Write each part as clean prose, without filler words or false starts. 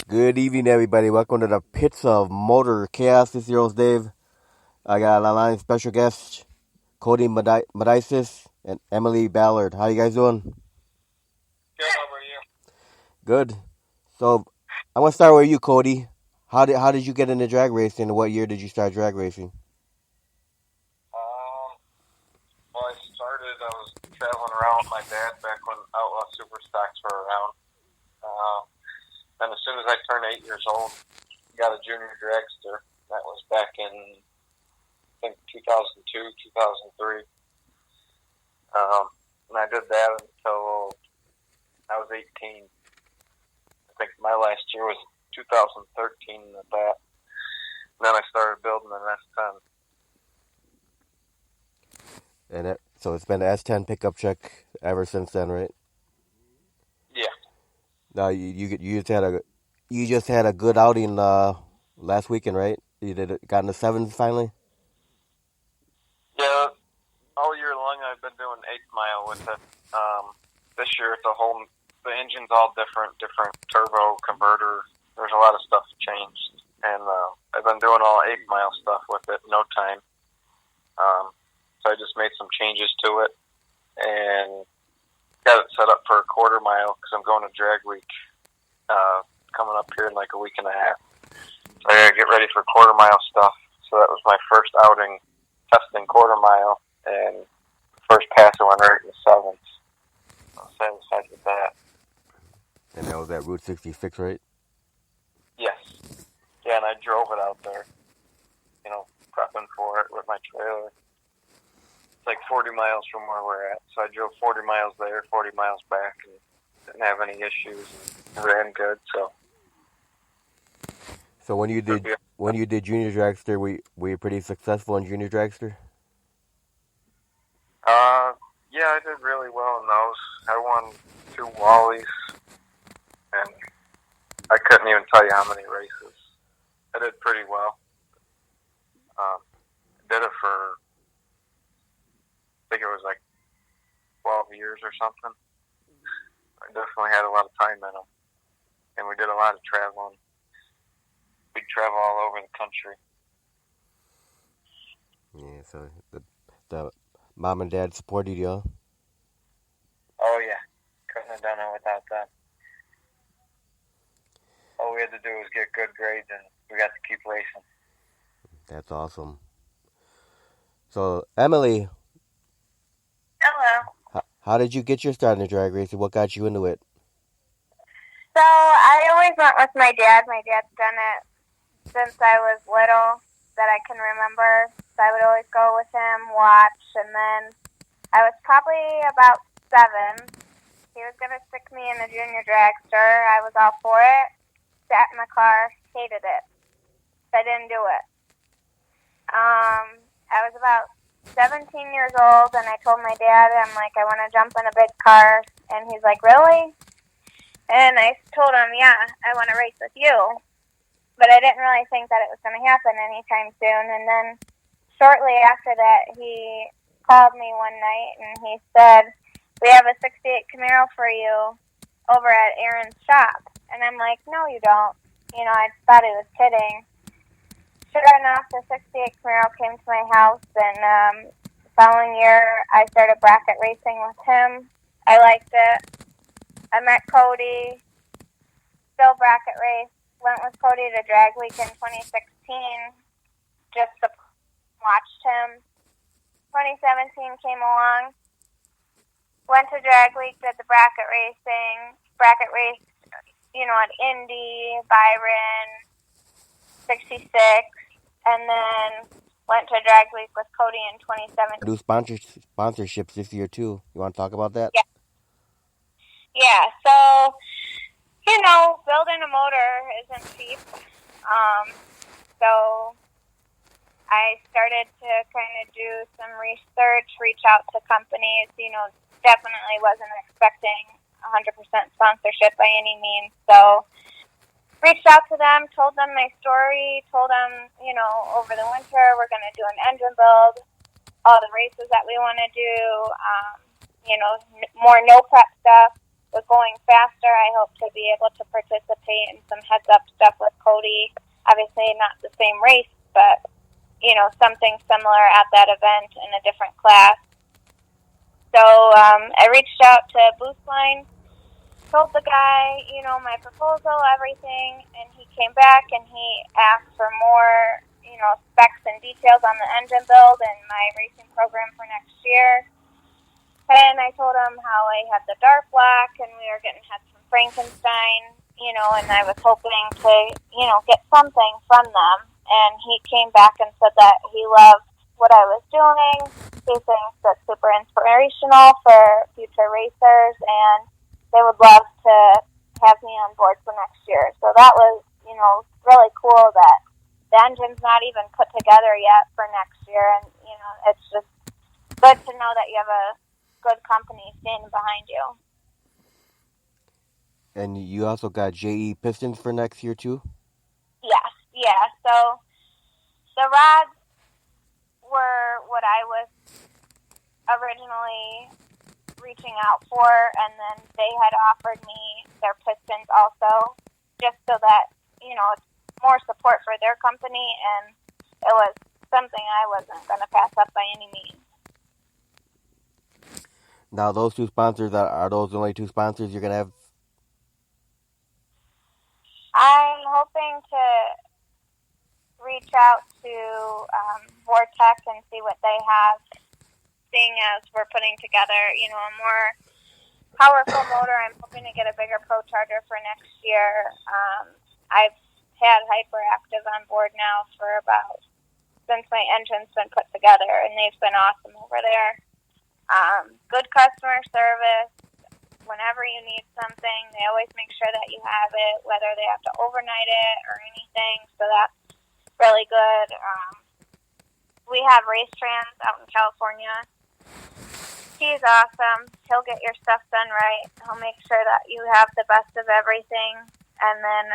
Good evening, everybody. Welcome to the Pits of Motor Chaos. This is your host, Dave. I got a line special guests, Cody Medeisis and Emilee Ballard. How you guys doing? Good, how about you? Good. So, I want to start with you, Cody. How did you get into drag racing, and what year did you start drag racing? Um, I was traveling around with my dad back when Outlaw Superstocks were around. Uh, then as soon as I turned 8 years old, got a junior dragster. That was back in, I think, 2002, 2003. And I did that until I was 18. I think my last year was 2013 at that. And then I started building an S10. So it's been an S10 pickup truck ever since then, right? Yeah. Now you just had a good outing last weekend, right? You got in the sevens finally. Yeah, all year long I've been doing 8 mile with it. This year the engine's all different turbo converter. There's a lot of stuff changed, and I've been doing all 8 mile stuff with it in no time. So I just made some changes to it and got it set up for a quarter mile because I'm going to drag week coming up here in like a week and a half. So I gotta get ready for quarter mile stuff. So that was my first outing testing quarter mile, and first pass I went right in the sevens. I was satisfied with that. And that was at Route 66, right? Yes. Yeah, and I drove it out there, prepping for it with my trailer. It's like 40 miles from where we're at. So I drove 40 miles there, 40 miles back, and didn't have any issues and ran good. So when you did junior dragster, were you pretty successful in junior dragster? Yeah, I did really well in those. I won 2 Wallies, and I couldn't even tell you how many races. I did pretty well. Did it for, I think it was like 12 years or something. I definitely had a lot of time in them, and we did a lot of traveling. We'd travel all over the country. Yeah, so the mom and dad supported you. Oh yeah, couldn't have done it without them. All we had to do was get good grades, and we got to keep racing. That's awesome. So Emilee, Hello. how did you get your start in the drag racing? What got you into it? So I always went with my dad. My dad's done it since I was little that I can remember. So I would always go with him, watch, and then I was probably about 7. He was going to stick me in the junior dragster. I was all for it. Sat in the car, hated it. So I didn't do it. I was about 17 years old, and I told my dad, I'm like, I want to jump in a big car. And he's like, really? And I told him, yeah, I want to race with you. But I didn't really think that it was going to happen anytime soon. And then shortly after that, he called me one night, and he said, we have a 68 Camaro for you over at Aaron's shop. And I'm like, no, you don't. I thought he was kidding. Sure enough, the 68 Camaro came to my house, and the following year, I started bracket racing with him. I liked it. I met Cody, still bracket race, went with Cody to Drag Week in 2016, just watched him. 2017 came along, went to Drag Week, did the bracket raced, at Indy, Byron, 66, and then went to Drag Week with Cody in 2017. Do sponsorships this year too. You want to talk about that? Yeah, so, building a motor isn't cheap. So I started to kind of do some research, reach out to companies, definitely wasn't expecting 100% sponsorship by any means. So reached out to them, told them my story, told them, over the winter we're going to do an engine build, all the races that we want to do, more no prep stuff, with going faster, I hope to be able to participate in some heads-up stuff with Cody. Obviously not the same race, but, something similar at that event in a different class. So I reached out to Boostline, told the guy, my proposal, everything, and he came back and he asked for more, specs and details on the engine build and my racing program for next year. And I told him how I had the dark black and we were had some Frankenstein, and I was hoping to, get something from them. And he came back and said that he loved what I was doing. He thinks that's super inspirational for future racers, and they would love to have me on board for next year. So that was, really cool that the engine's not even put together yet for next year. And, it's just good to know that you have a good company standing behind you. And you also got JE pistons for next year too? Yes, yeah. So the rods were what I was originally reaching out for, and then they had offered me their pistons also, just so that, it's more support for their company, and it was something I wasn't going to pass up by any means. Now, those two sponsors, are those the only two sponsors you're going to have? I'm hoping to reach out to Vortex and see what they have, seeing as we're putting together, a more powerful motor. I'm hoping to get a bigger Pro Charger for next year. I've had Hyperactive on board now for since my engine's been put together, and they've been awesome over there. Good customer service. Whenever you need something, they always make sure that you have it, whether they have to overnight it or anything. So that's really good. We have Race Trans out in California. He's awesome. He'll get your stuff done right. He'll make sure that you have the best of everything. And then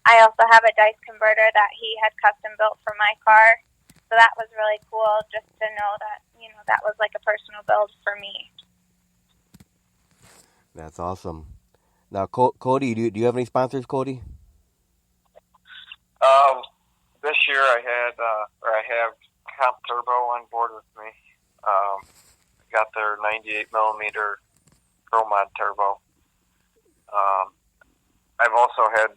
I also have a dice converter that he had custom built for my car. So that was really cool just to know that, that was like a personal build for me. That's awesome. Now, Cody, do you have any sponsors, Cody? This year I have Comp Turbo on board with me. Got their 98 millimeter Pro Mod turbo. I've also had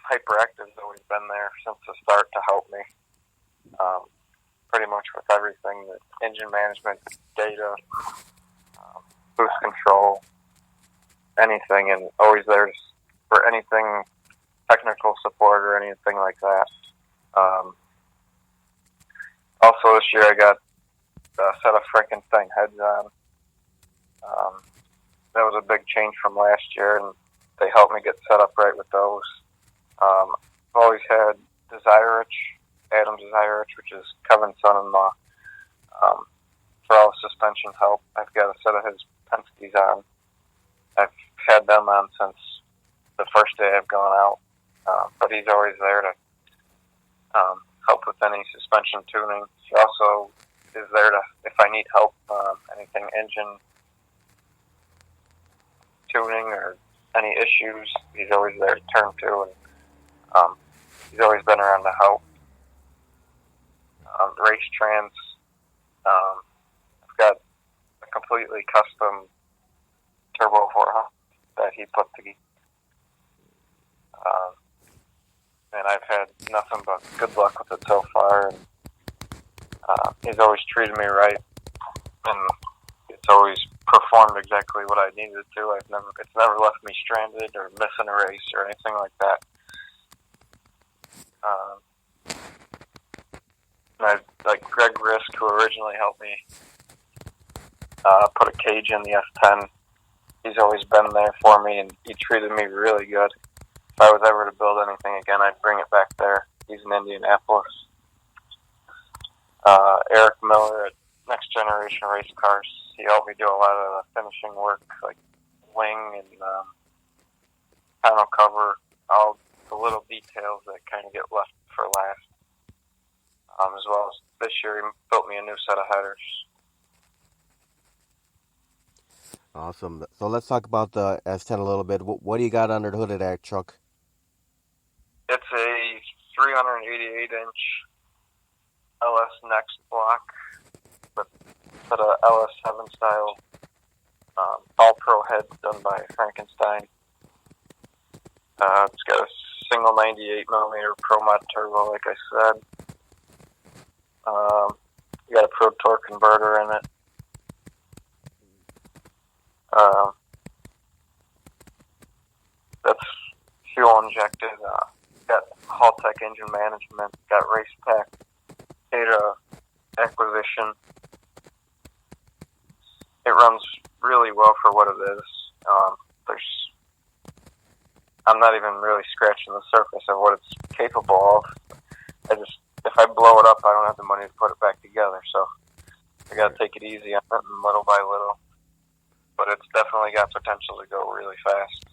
Hyperactive's always been there since the start to help me. Pretty much with everything, the engine management, data, boost control, anything, and always there for anything technical support or anything like that. Also this year I got a set of Frankenstein heads on. That was a big change from last year, and they helped me get set up right with those. I've always had Adam Desirich, which is Kevin's son-in-law, for all suspension help. I've got a set of his Penske's on. I've had them on since the first day I've gone out, but he's always there to help with any suspension tuning. He also is there to, if I need help, anything engine tuning or any issues, he's always there to turn to, and he's always been around to help. Race Trans, I've got a completely custom turbo for him that he put together. And I've had nothing but good luck with it so far. And he's always treated me right, and it's always performed exactly what I needed it to. It's never left me stranded or missing a race or anything like that. Like Greg Risk, who originally helped me put a cage in the F10, he's always been there for me, and he treated me really good. If I was ever to build anything again, I'd bring it back there. He's in Indianapolis. Eric Miller at Next Generation Race Cars, he helped me do a lot of the finishing work, like wing and panel cover, all the little details that kind of get left for last. As well as this year, he built me a new set of headers. Awesome. So let's talk about the S10 a little bit. What do you got under the hood of that truck? It's a 388-inch LS Next block with a LS7 style all-pro head done by Frankenstein. It's got a single 98mm Pro Mod turbo, like I said. You got a Pro Torque converter in it. That's fuel injected. Got Haltech engine management. Got race pack data acquisition. It runs really well for what it is. I'm not even really scratching the surface of what it's capable of. If I blow it up, I don't have the money to put it back together. So I got to take it easy on it, and little by little. But it's definitely got potential to go really fast.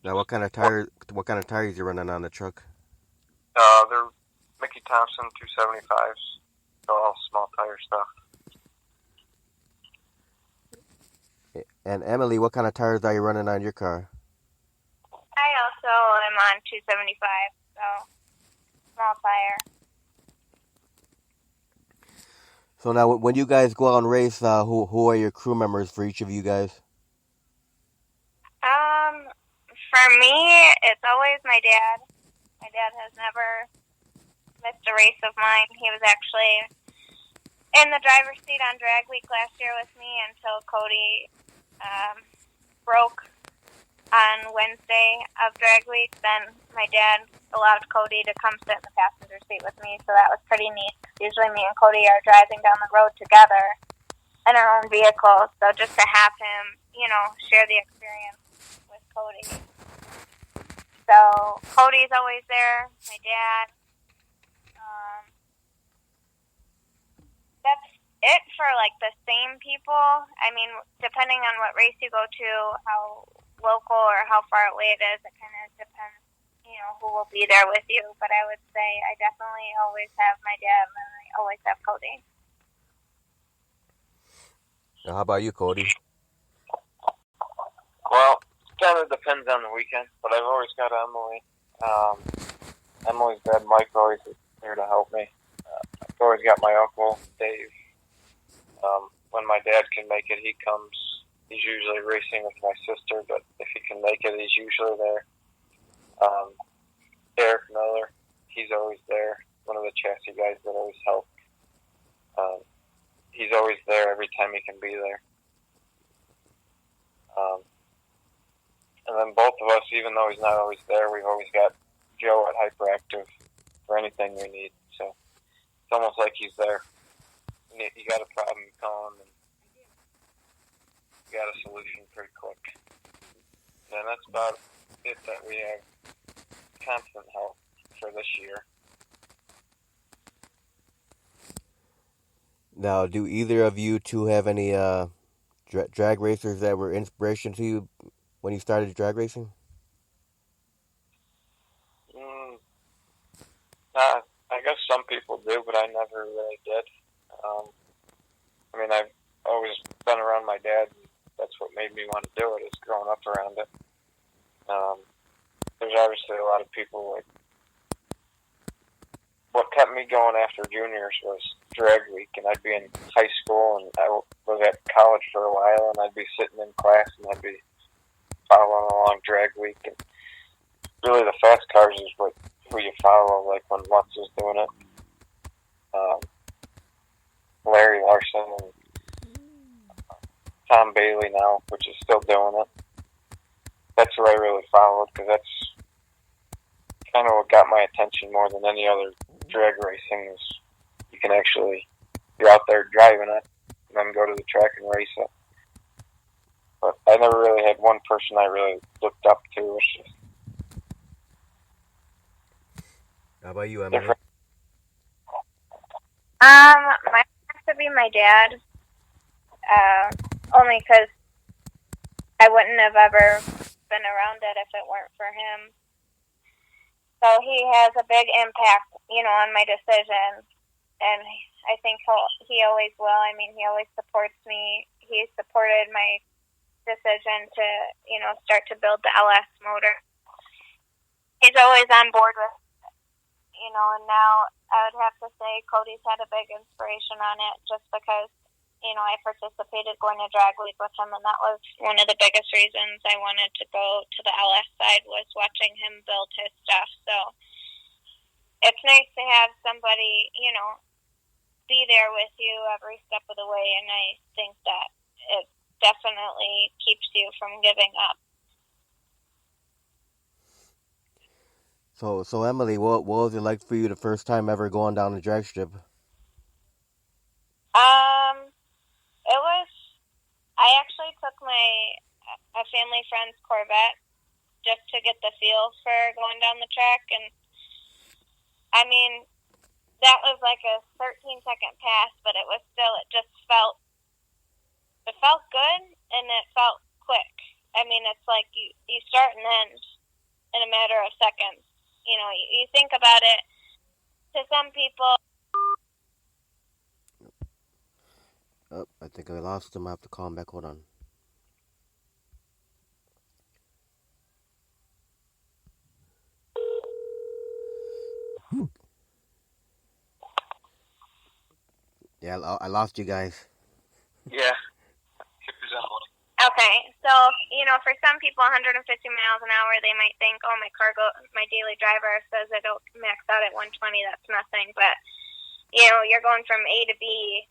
Now, what kind of tires you running on the truck? They're Mickey Thompson 275s. So all small tire stuff. And Emilee, what kind of tires are you running on your car? I also am on 275, so small tire. So now, when you guys go out and race, who are your crew members for each of you guys? For me, it's always my dad. My dad has never missed a race of mine. He was actually in the driver's seat on drag week last year with me until Cody broke on Wednesday of drag week. Then my dad allowed Cody to come sit in the passenger seat with me, so that was pretty neat. Usually me and Cody are driving down the road together in our own vehicles, so just to have him, share the experience with Cody. So Cody's always there, my dad. That's it for the same people. I mean, depending on what race you go to, how local or how far away it is, it kind of depends, who will be there with you. But I would say I definitely always have my dad and I always have Cody. Now, how about you, Cody? Well, it kind of depends on the weekend, but I've always got Emilee. Emilee's dad, Mike, always there to help me. I've always got my uncle, Dave. When my dad can make it, he comes. He's usually racing with my sister, but if he can make it, he's usually there. Eric Miller, he's always there. One of the chassis guys that always help. He's always there every time he can be there. And then both of us, even though he's not always there, we've always got Joe at Hyperactive for anything we need. So it's almost like he's there. You got a problem, you call him, and you got a solution pretty quick. And that's about it that we have constant help for this year. Now, do either of you two have any drag racers that were inspiration to you when you started drag racing? I guess some people do, but I never really did. I've always been around my dad, and that's what made me want to do it, is growing up around it. There's obviously a lot of people, what kept me going after juniors was drag week, and I'd be in high school, and I was at college for a while, and I'd be sitting in class, and I'd be following along drag week, and really the fast cars is who you follow, like when Lutz was doing it. Larry Larson and Tom Bailey now, which is still doing it. That's what I really followed, because that's kind of what got my attention more than any other drag racing, is you can actually be out there driving it and then go to the track and race it. But I never really had one person I really looked up to. It's just How about you, Emilee? Mine has to be my dad. Only because I wouldn't have ever been around it if it weren't for him. So he has a big impact, on my decisions. And I think he always will. I mean, he always supports me. He supported my decision to, start to build the LS motor. He's always on board with, and now I would have to say Cody's had a big inspiration on it just because, I participated going to drag week with him, and that was one of the biggest reasons I wanted to go to the LS side was watching him build his stuff. So it's nice to have somebody, be there with you every step of the way, and I think that it definitely keeps you from giving up. So Emilee, what was it like for you the first time ever going down the drag strip? It was. I actually took a family friend's Corvette just to get the feel for going down the track, and I mean, that was like a 13-second pass, but it felt good and it felt quick. I mean, it's like you start and end in a matter of seconds. You think about it. To some people. Oh, I think I lost him. I have to call him back. Hold on. Yeah, I lost you guys. Yeah. Okay, so, for some people, 150 miles an hour, they might think, oh, my daily driver says I don't max out at 120, that's nothing. But, you're going from A to B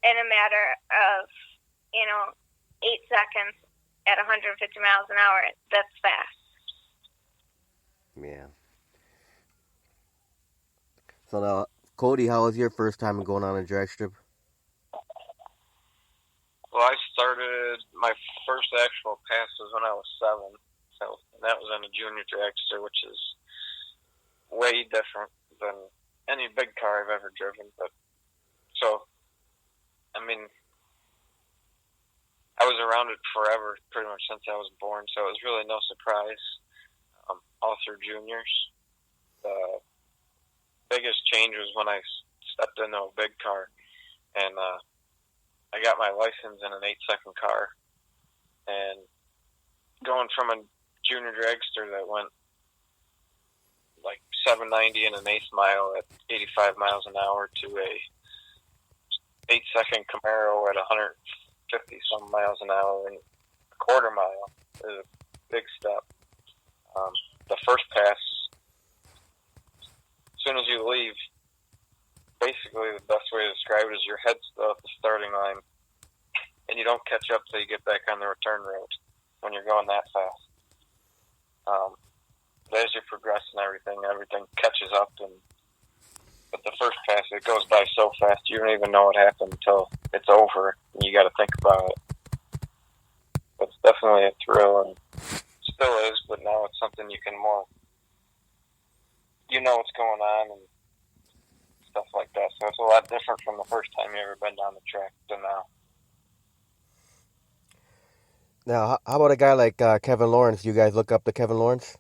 in a matter of, 8 seconds at 150 miles an hour. That's fast. Yeah. So now, Cody, how was your first time going on a drag strip? Well, I started, my first actual pass was when I was 7. So, and that was on a junior dragster, which is way different than any big car I've ever driven. But, so, I mean, I was around it forever, pretty much since I was born, so it was really no surprise. All through juniors. The biggest change was when I stepped into a big car, and I got my license in an 8-second car, and going from a junior dragster that went like 790 in an eighth mile at 85 miles an hour to a 8-second Camaro at 150 some miles an hour in a quarter mile is a big step. The first pass, as soon as you leave, basically the best way to describe it is your head's still at the starting line, and you don't catch up till you get back on the return road when you're going that fast. But as you progress and everything catches up, but the first pass, it goes by so fast you don't even know what happened until it's over, and you got to think about it. But it's definitely a thrill, and still is, but now it's something you can more, what's going on and stuff like that. So it's a lot different from the first time you ever been down the track to now. Now, how about a guy like Kevin Lawrence? You guys look up to Kevin Lawrence?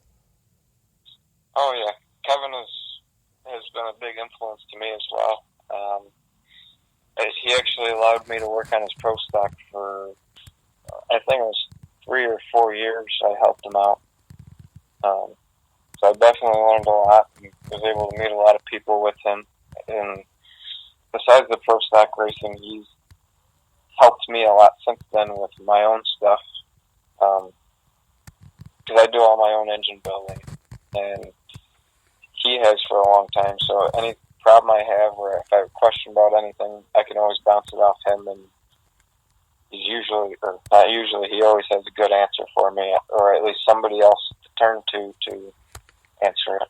Oh, yeah. Kevin has been a big influence to me as well. He actually allowed me to work on his pro stock for, I think it was 3 or 4 years. I helped him out. So I definitely learned a lot and was able to meet a lot of people with him. And besides the pro stock racing, he's helped me a lot since then with my own stuff. Because I do all my own engine building. And he has for a long time. So any problem I have, or if I have a question about anything, I can always bounce it off him, and he's usually, or not usually, he always has a good answer for me, or at least somebody else to turn to answer it.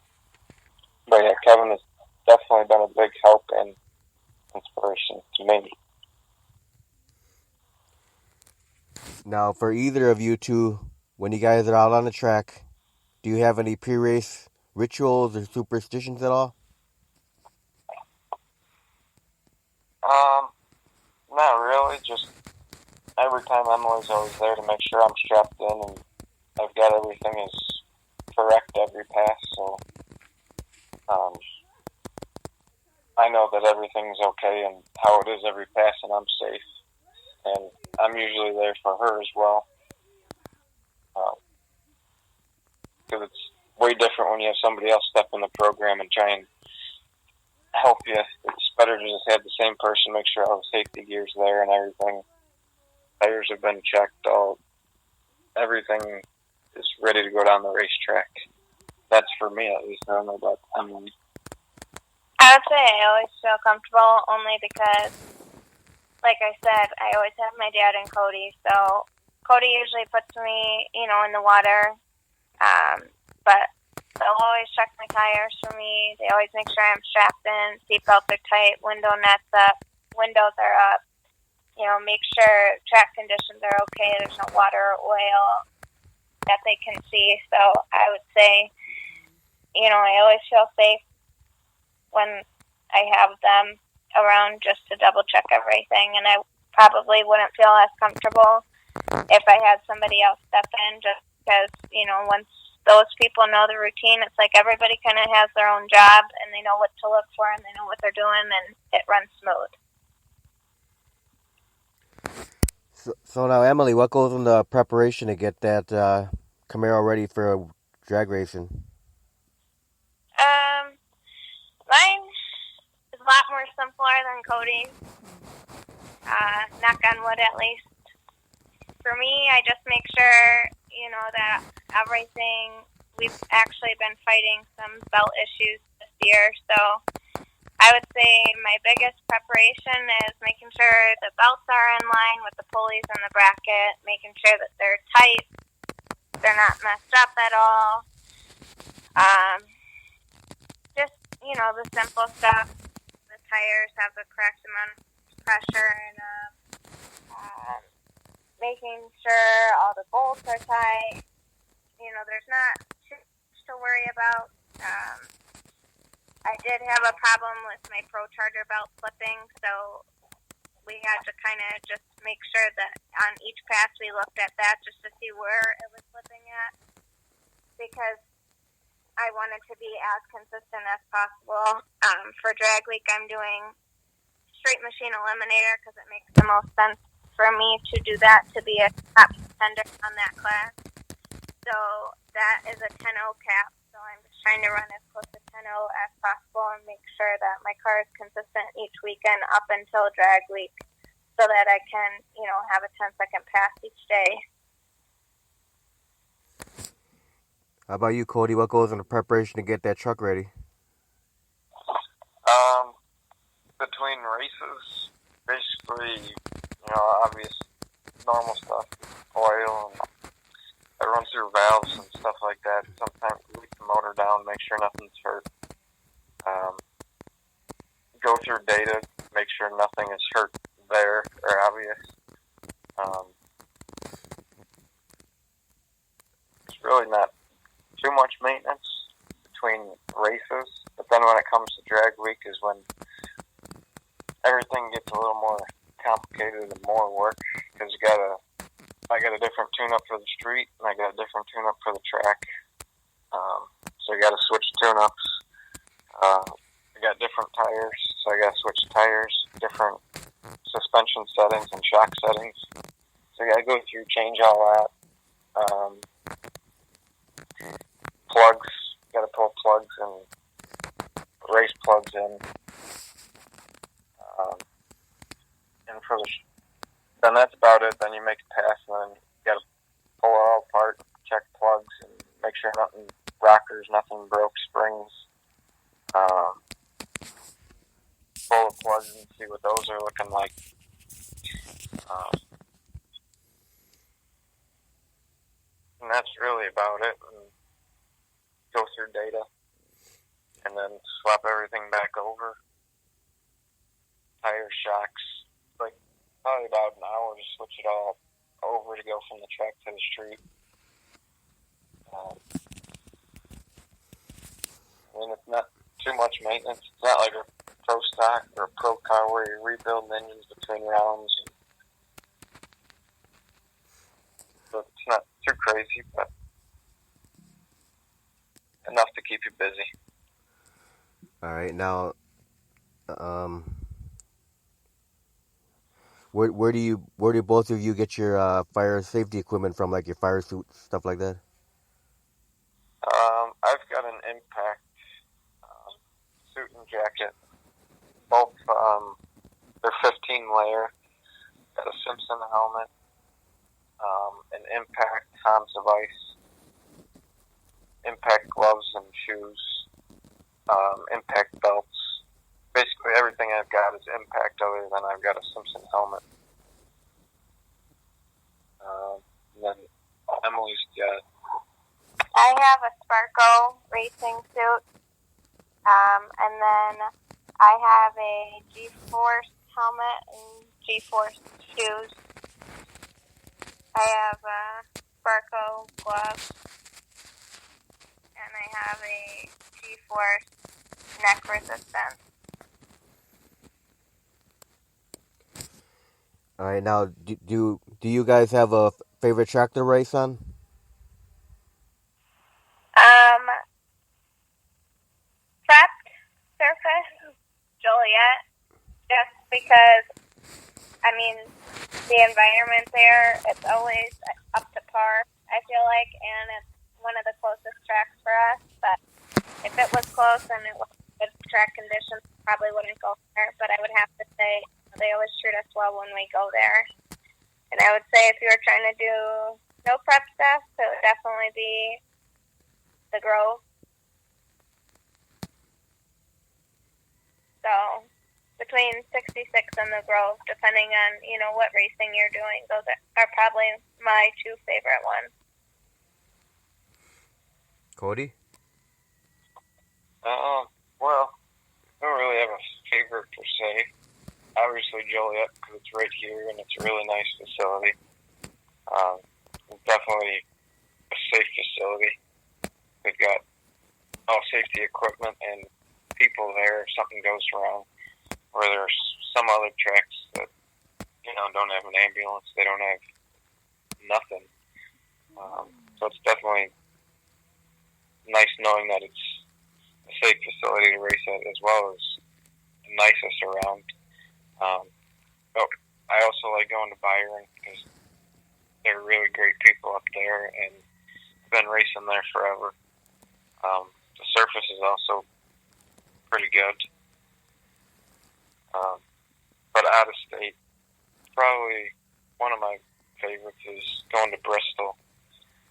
But yeah, Kevin has definitely been a big help and inspiration to me. Now, for either of you two, when you guys are out on the track, do you have any pre-race rituals or superstitions at all? Not really. Just every time Emilee's always there to make sure I'm strapped in and I've got everything is correct every pass. So I know that everything's okay and how it is every pass, and I'm safe. And I'm usually there for her as well. because it's way different when you have somebody else step in the program and try and help you. It's better to just have the same person make sure all the safety gear's there and everything. Tires have been checked, everything is ready to go down the racetrack. That's for me, at least. I don't know about Emilee. I would say I always feel comfortable only because, like I said, I always have my dad and Cody. So Cody usually puts me, in the water. But they'll always check my tires for me. They always make sure I'm strapped in, seatbelts are tight, window nets up, windows are up. Make sure track conditions are okay. There's no water or oil that they can see. So I would say, I always feel safe when I have them around just to double check everything. And I probably wouldn't feel as comfortable if I had somebody else step in, just because, once those people know the routine, it's like everybody kind of has their own job and they know what to look for and they know what they're doing and it runs smooth. So now, Emilee, what goes into preparation to get that Camaro ready for drag racing? Mine is a lot more simpler than Cody's. Knock on wood, at least. For me, I just make sure, that everything, we've actually been fighting some belt issues this year, so I would say my biggest preparation is making sure the belts are in line with the pulleys and the bracket, making sure that they're tight, they're not messed up at all. Just, the simple stuff. The tires have the correct amount of pressure in them. Making sure all the bolts are tight. There's not too much to worry about. I did have a problem with my Pro Charger belt slipping, so we had to kind of just make sure that on each pass we looked at that just to see where it was slipping at, because I wanted to be as consistent as possible. For drag week, I'm doing straight machine eliminator because it makes the most sense for me to do that to be a top contender on that class. So that is a 10.0 cap. So I'm just trying to run as close to 10.0 as possible and make sure that my car is consistent each weekend up until drag week so that I can, have a 10-second pass each day. How about you, Cody? What goes into preparation to get that truck ready? Between races, basically, obvious normal stuff, oil, and I run through valves and stuff like that. Sometimes leak the motor down, make sure nothing's hurt. Go through data, make sure nothing is hurt there or obvious. It's really not too much maintenance between races, but then when it comes to drag week is when everything gets a little more complicated and more work, because I got a different tune-up for the street and I got a different tune-up for the track. So I got to switch tune-ups. I got different tires, so I got to switch tires, different suspension settings and shock settings. So I got to go through, change all that. Plugs, got to pull plugs and race plugs in. And then that's about it. Then you make a pass, and then you got to pull it all apart, check plugs, and make sure nothing, rockers, nothing broke, springs. Pull the plugs and see what those are looking like. And that's really about it. And go through data, and then swap everything back over. Tire shocks, like probably about an hour to switch it all over to go from the track to the street. It's not too much maintenance. It's not like a pro stock or a pro car where you're rebuilding engines between rounds. So it's not too crazy, but enough to keep you busy. All right, now, where do both of you get your fire safety equipment from, like your fire suit, stuff like that? got an Impact suit and jacket. Both, they're 15 layer. Got a Simpson helmet, an Impact Hans of Ice, Impact gloves and shoes, Impact belts. Basically everything I've got is Impact other than I've got a Simpson helmet. And then Emilee's got... I have a Sparko racing suit, and then I have a G-Force helmet and G-Force shoes. I have Sparko gloves, and I have a G-Force neck resistance. All right, now do you guys have a favorite track to race on? Prepped surface, Joliet, just because, I mean, the environment there, it's always up to par, I feel like, and it's one of the closest tracks for us, but if it was close and it was good track conditions, probably wouldn't go there, but I would have to say they always treat us well when we go there. And I would say if you were trying to do no prep stuff, it would definitely be the Grove. So between 66 and the Grove, depending on, what racing you're doing, those are probably my two favorite ones. Cody? Well, I don't really have a favorite per se. Obviously Joliet, because it's right here and it's a really nice facility. It's definitely a safe facility. They've got all safety equipment and people there if something goes wrong. Where there's some other tracks that, don't have an ambulance. They don't have nothing. So it's definitely nice knowing that it's a safe facility to race at as well as the nicest around. I also like going to Byron because they're really great people up there and been racing there forever. The surface is also pretty good. But out of state, probably one of my favorites is going to Bristol.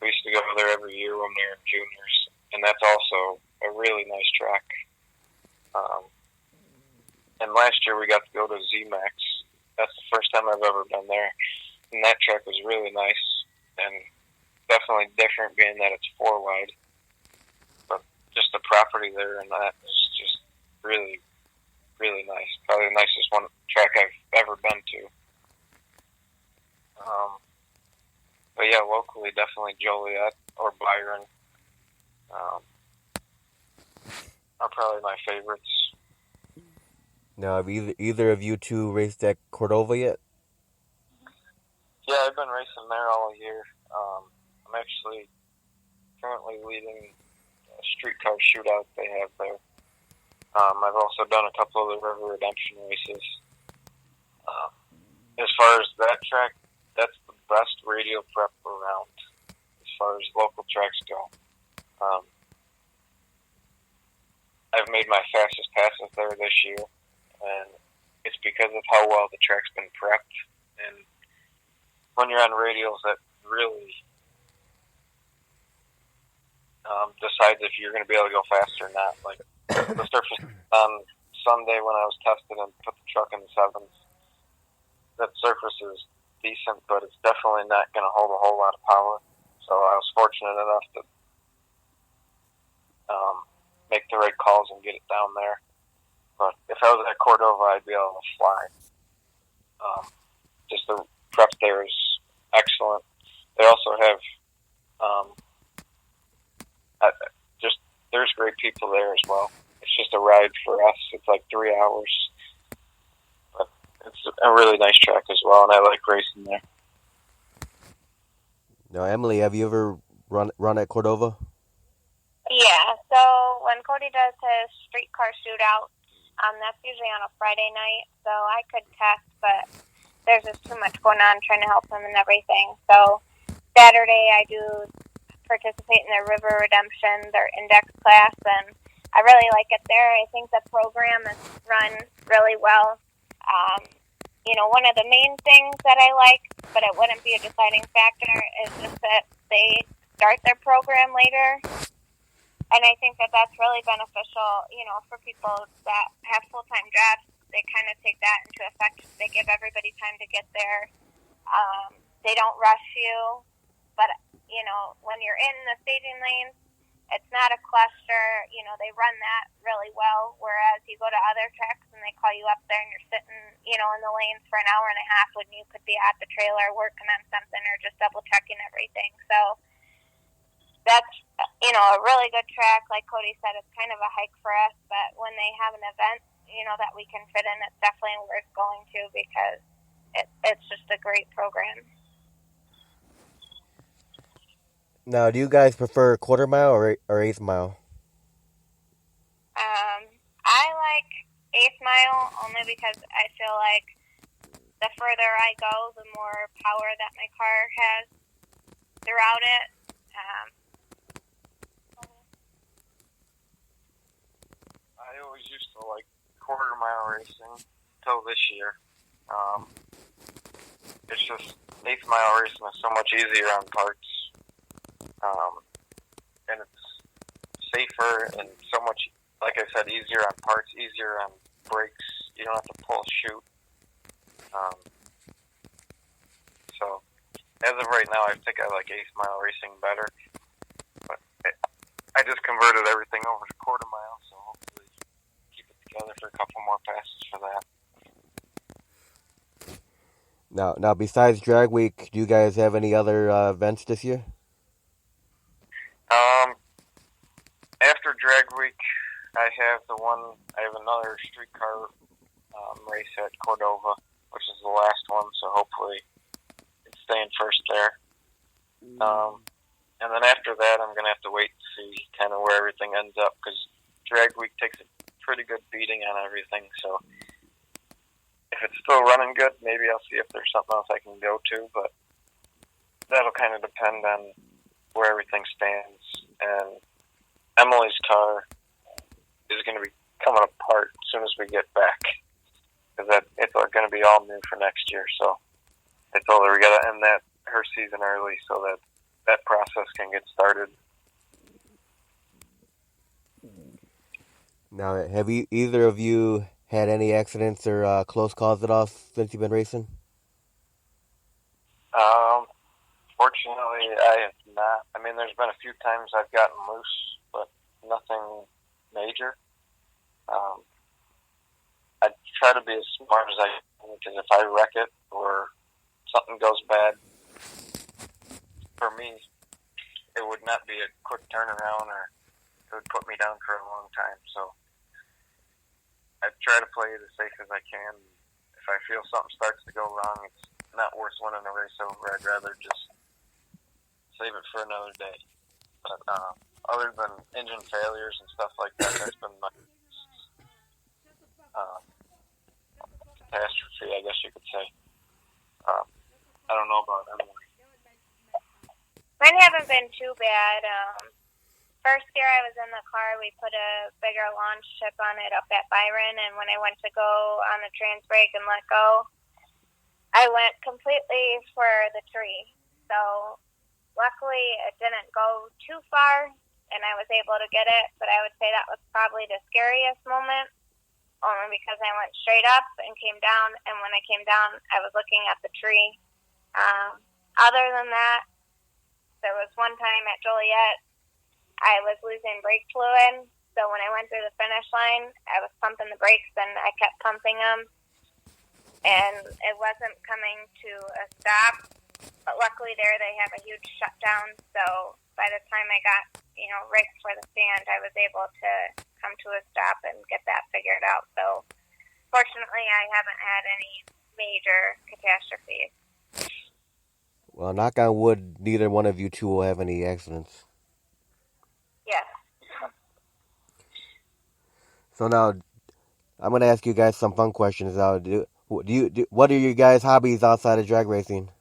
We used to go there every year when we were in juniors, and that's also a really nice track. And last year we got to go to Z-Max. That's the first time I've ever been there. And that track was really nice and definitely different being that it's 4-wide. But just the property there and that is just really, really nice. Probably the nicest track I've ever been to. But yeah, locally, definitely Joliet or Byron are probably my favorites. Now, have either of you two raced at Cordova yet? Yeah, I've been racing there all year. I'm actually currently leading a streetcar shootout they have there. I've also done a couple of the River Redemption races. As far as that track, that's the best radial prep around as far as local tracks go. I've made my fastest passes there this year, and it's because of how well the track's been prepped. And when you're on radials, that really decides if you're going to be able to go fast or not. Like the surface on Sunday when I was tested and put the truck in the sevens, that surface is decent, but it's definitely not going to hold a whole lot of power. So I was fortunate enough to make the right calls and get it down there. But if I was at Cordova, I'd be able to fly. Just the prep there is excellent. They also have there's great people there as well. It's just a ride for us. It's like 3 hours. But it's a really nice track as well, and I like racing there. Now, Emilee, have you ever run at Cordova? Yeah, so when Cody does his streetcar shootout, that's usually on a Friday night, so I could test, but there's just too much going on trying to help him and everything. So Saturday I do participate in their River Redemption, their index class, and I really like it there. I think the program is run really well. One of the main things that I like, but it wouldn't be a deciding factor, is just that they start their program later. And I think that that's really beneficial, for people that have full-time jobs. They kind of take that into effect. They give everybody time to get there. They don't rush you. But, when you're in the staging lanes, it's not a cluster. They run that really well. Whereas you go to other tracks and they call you up there and you're sitting, in the lanes for an hour and a half when you could be at the trailer working on something or just double-checking everything. So that's, a really good track. Like Cody said, it's kind of a hike for us, but when they have an event, that we can fit in, it's definitely worth going to because it's just a great program. Now, do you guys prefer quarter mile or eighth mile? I like eighth mile only because I feel like the further I go, the more power that my car has throughout it. I always used to like quarter mile racing until this year. It's just eighth mile racing is so much easier on parts, and it's safer and so much, like I said, easier on parts, easier on brakes. You don't have to pull shoot. So as of right now, I think I like eighth mile racing better. But I just converted everything over to quarter mile, so hopefully keep it together for a couple more passes for that. Now, besides Drag Week, do you guys have any other events this year? After Drag Week, I have another streetcar race at Cordova, which is the last one, so hopefully it's staying first there. And then after that, I'm going to have to wait and see kind of where everything ends up, because Drag Week takes a pretty good beating on everything, so if it's still running good, maybe I'll see if there's something else I can go to, but that'll kind of depend on where everything stands. And Emilee's car is going to be coming apart as soon as we get back, because it's going to be all new for next year. So I told her we got to end her season early so that process can get started. Now, have either of you had any accidents or close calls at all since you've been racing? Fortunately, I have not. I mean, there's been a few times I've gotten loose, but nothing major. I try to be as smart as I can, because if I wreck it or something goes bad, for me, it would not be a quick turnaround, or it would put me down for a long time. So I try to play it as safe as I can. If I feel something starts to go wrong, it's not worth winning a race over. I'd rather just save it for another day. But other than engine failures and stuff like that, that's been my catastrophe, I guess you could say. I don't know about Emilee. Mine haven't been too bad. First year I was in the car, we put a bigger launch chip on it up at Byron, and when I went to go on the trans brake and let go, I went completely for the tree. So luckily it didn't go too far, and I was able to get it, but I would say that was probably the scariest moment, only because I went straight up and came down, and when I came down, I was looking at the tree. Other than that, there was one time at Joliet, I was losing brake fluid, so when I went through the finish line, I was pumping the brakes, and I kept pumping them, and it wasn't coming to a stop, but luckily there they have a huge shutdown, so by the time I got, right before the stand, I was able to come to a stop and get that figured out. So fortunately, I haven't had any major catastrophes. Well, knock on wood, neither one of you two will have any accidents. Yes. So now, I'm going to ask you guys some fun questions. Now, what are your guys' hobbies outside of drag racing?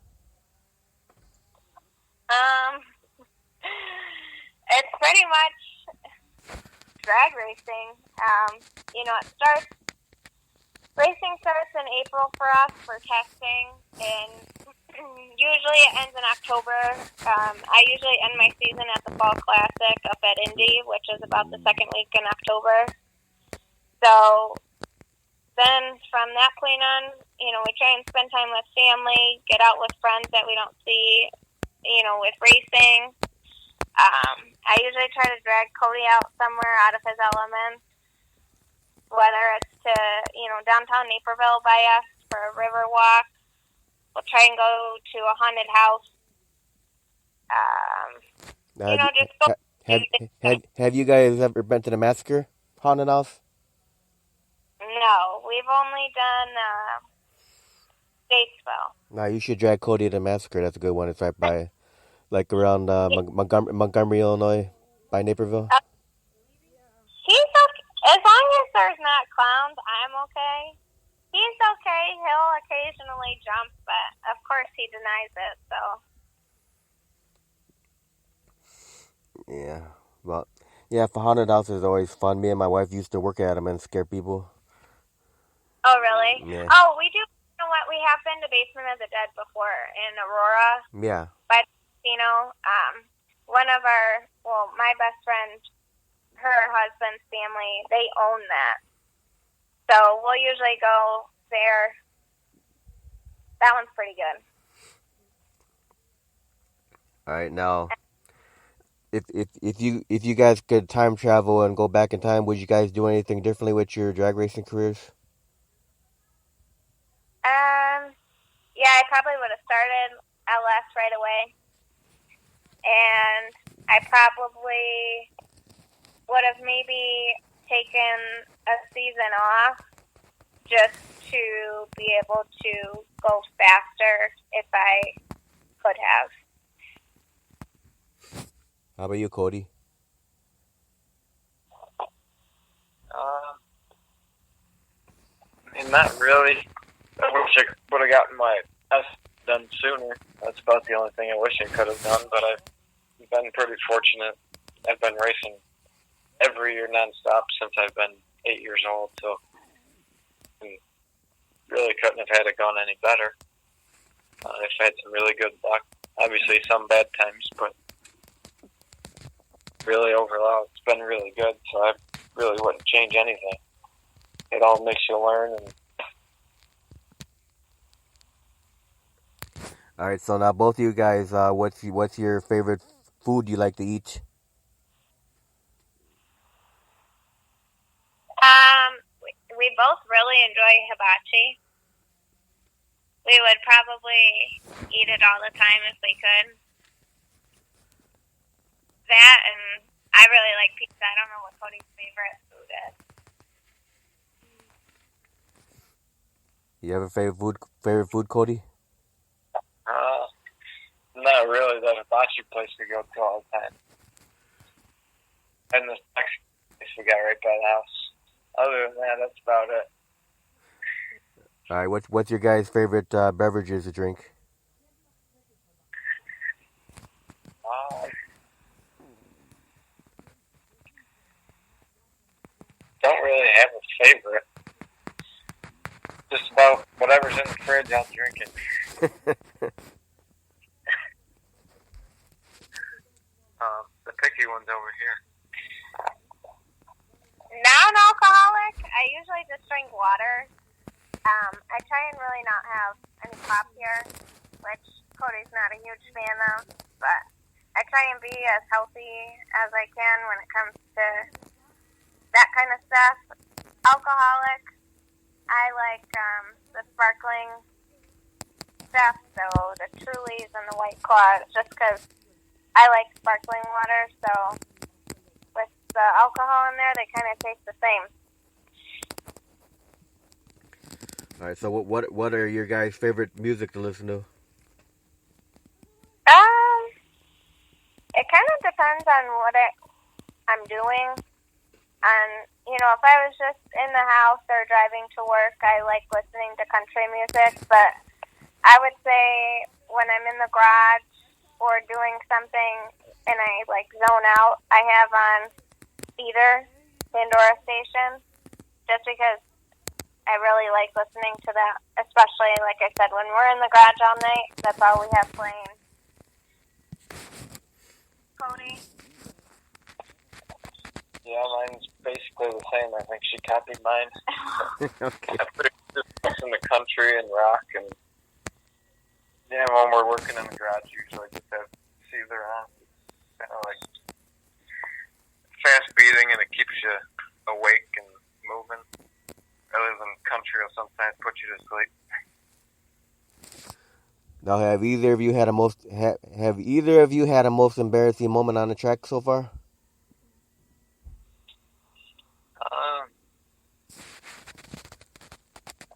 drag racing, racing starts in April for us for testing, and usually it ends in October. I usually end my season at the Fall Classic up at Indy, which is about the second week in October. So then from that point on, we try and spend time with family, get out with friends that we don't see, with racing. I usually try to drag Cody out somewhere out of his element, whether it's to, downtown Naperville by us for a river walk. We'll try and go to a haunted house. Just go. Have you guys ever been to the Massacre haunted house? No, we've only done Statesville. No, you should drag Cody to the Massacre. That's a good one. It's right by, like around Montgomery, Illinois, by Naperville. He's okay. As long as there's not clowns, I'm okay. He's okay. He'll occasionally jump, but of course he denies it, so. Yeah. Well, yeah, for haunted houses is always fun. Me and my wife used to work at them and scare people. Oh, really? Yeah. Oh, we do. You know what? We have been to Basement of the Dead before in Aurora. Yeah. By the casino. My best friend, her husband's family, they own that. So we'll usually go there. That one's pretty good. All right, now, if you guys could time travel and go back in time, would you guys do anything differently with your drag racing careers? Yeah, I probably would have started LS right away, and I probably would have maybe taken a season off just to be able to go faster if I could have. How about you, Cody? Not really. I wish I would have gotten my S done sooner. That's about the only thing I wish I could have done, but I've been pretty fortunate. I've been racing every year nonstop since I've been 8 years old, so I really couldn't have had it gone any better. I've had some really good luck. Obviously some bad times, but really overall it's been really good, so I really wouldn't change anything. It all makes you learn. And all right, so now both of you guys, what's your favorite food you like to eat? We both really enjoy hibachi. We would probably eat it all the time if we could. That, and I really like pizza. I don't know what Cody's favorite food is. You have a favorite food, Cody? Not really. The hibachi place we go to all the time. And the next place we got right by the house. Other than that, that's about it. All right, what's your guys' favorite beverages to drink? Don't really have a favorite. Just about whatever's in the fridge, I'll drink it. The picky one's over here. Non-alcoholic, I usually just drink water. I try and really not have any pop here, which Cody's not a huge fan of, but I try and be as healthy as I can when it comes to that kind of stuff. Alcoholic, I like the sparkling stuff, so the Trulies and the White Claw, just because I like sparkling water, so with the alcohol in there, they kind of taste the same. All right, so what are your guys' favorite music to listen to? It kind of depends on what I'm doing. And, if I was just in the house or driving to work, I like listening to country music. But I would say when I'm in the garage or doing something and I, zone out, I have on theater Pandora station, just because I really like listening to that, especially, like I said, when we're in the garage all night, that's all we have playing. Cody? Yeah, mine's basically the same. I think she copied mine. Okay. I put it in the country and rock, and yeah, when we're working in the garage, usually just have Caesar on. It's kind of like fast beating, and it keeps you awake and moving. Rather than country will sometimes put you to sleep. Now, have either of you had a most embarrassing moment on the track so far?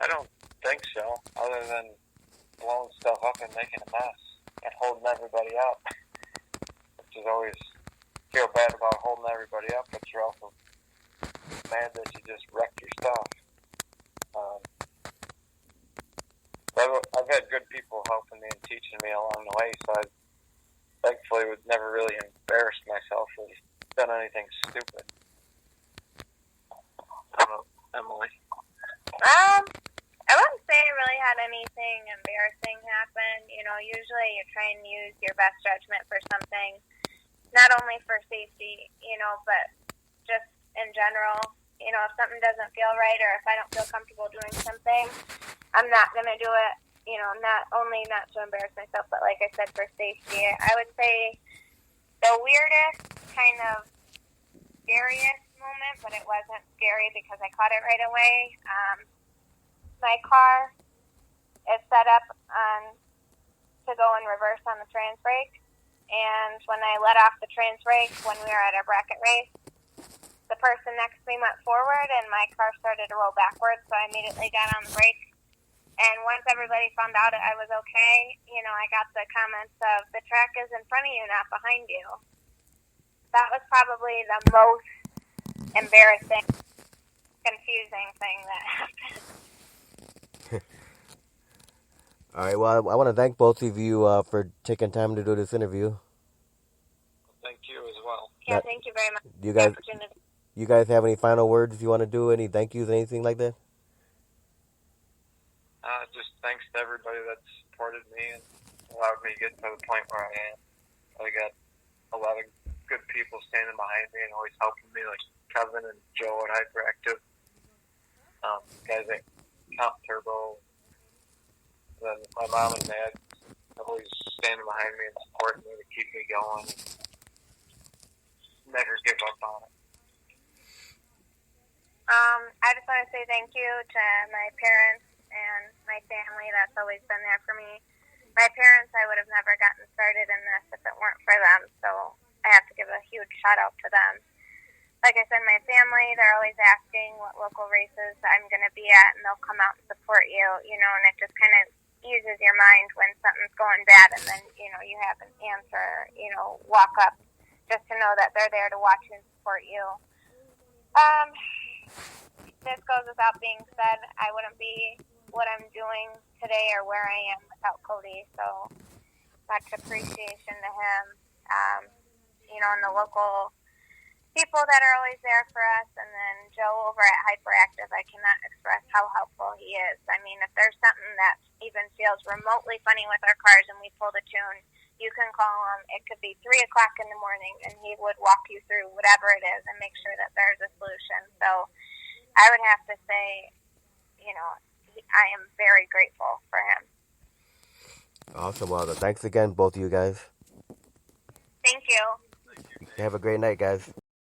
I don't think so, other than blowing stuff up and making a mess and holding everybody up, which is always feel bad about holding everybody up, but you're also mad that you just wrecked your stuff. I've had good people helping me and teaching me along the way, so I thankfully would never really embarrass myself or done anything stupid. I don't know, Emily. I wouldn't say I really had anything embarrassing happen. You know, usually you try and use your best judgment for something, not only for safety, you know, but just in general. You know, if something doesn't feel right or if I don't feel comfortable doing something, I'm not going to do it, you know, not to embarrass myself, but like I said, for safety. I would say the weirdest, kind of scariest moment, but it wasn't scary because I caught it right away. My car is set up to go in reverse on the trans brake, and when I let off the trans brake when we were at a bracket race, the person next to me went forward and my car started to roll backwards, so I immediately got on the brake. And once everybody found out I was okay, you know, I got the comments of, the track is in front of you, not behind you. That was probably the most embarrassing, confusing thing that happened. All right, well, I want to thank both of you for taking time to do this interview. Thank you as well. Yeah, thank you very much Do you for the guys, opportunity. you guys have any final words you want to do? Any thank yous, anything like that? Just thanks to everybody that supported me and allowed me to get to the point where I am. I got a lot of good people standing behind me and always helping me, like Kevin and Joe at Hyperactive, guys at Comp Turbo, then my mom and dad always standing behind me and supporting me to keep me going. Never give up on it. I just want to say thank you to my parents and my family that's always been there for me. My parents, I would have never gotten started in this if it weren't for them, so I have to give a huge shout out to them. Like I said, my family, they're always asking what local races I'm going to be at, and they'll come out and support you, you know, and it just kind of eases your mind when something's going bad, and then, you know, you have an answer, you know, walk up just to know that they're there to watch and support you. This goes without being said. I wouldn't be what I'm doing today or where I am without Cody, so much appreciation to him. You know, and the local people that are always there for us, and then Joe over at Hyperactive, I cannot express how helpful he is. I mean, if there's something that even feels remotely funny with our cars and we pull the tune, you can call him. It could be 3 o'clock in the morning, and he would walk you through whatever it is and make sure that there's a solution. So I would have to say, you know, I am very grateful for him. Awesome. Well, thanks again, both of you guys. Thank you. Have a great night, guys.